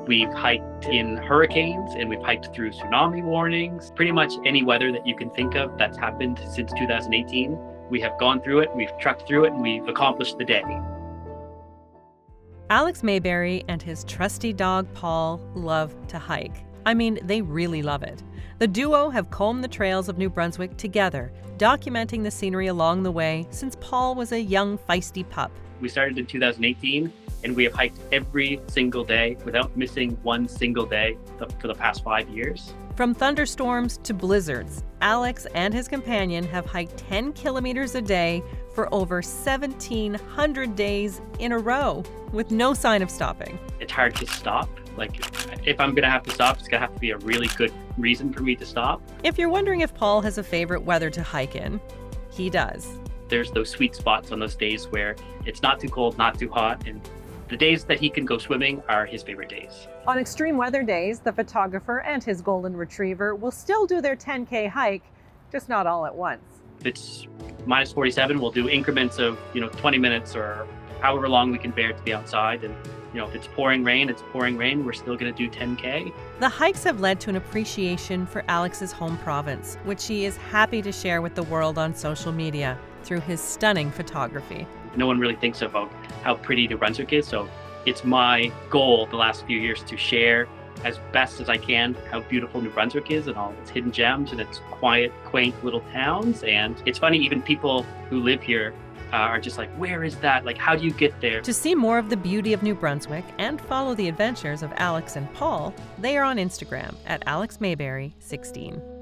We've hiked in hurricanes and we've hiked through tsunami warnings. Pretty much any weather that you can think of that's happened since 2018, we have gone through it, we've trucked through it, and we've accomplished the day. Alex Mayberry and his trusty dog Paul love to hike. I mean, they really love it. The duo have combed the trails of New Brunswick together, documenting the scenery along the way since Paul was a young, feisty pup. We started in 2018, and we have hiked every single day without missing one single day for the past 5 years. From thunderstorms to blizzards, Alex and his companion have hiked 10 kilometers a day for over 1,700 days in a row with no sign of stopping. It's hard to stop. Like, if I'm gonna have to stop, it's gonna have to be a really good reason for me to stop. If you're wondering if Paul has a favorite weather to hike in, he does. There's those sweet spots on those days where it's not too cold, not too hot, and the days that he can go swimming are his favorite days. On extreme weather days, the photographer and his golden retriever will still do their 10K hike, just not all at once. If it's minus 47, we'll do increments of 20 minutes or however long we can bear to be outside. And if it's pouring rain, it's pouring rain. We're still going to do 10K. The hikes have led to an appreciation for Alex's home province, which he is happy to share with the world on social media through his stunning photography. No one really thinks about how pretty New Brunswick is, so it's my goal the last few years to share as best as I can how beautiful New Brunswick is and all its hidden gems and its quiet, quaint little towns. And it's funny, even people who live here are just like, where is that? Like, how do you get there? To see more of the beauty of New Brunswick and follow the adventures of Alex and Paul, they are on Instagram at AlexMayberry16.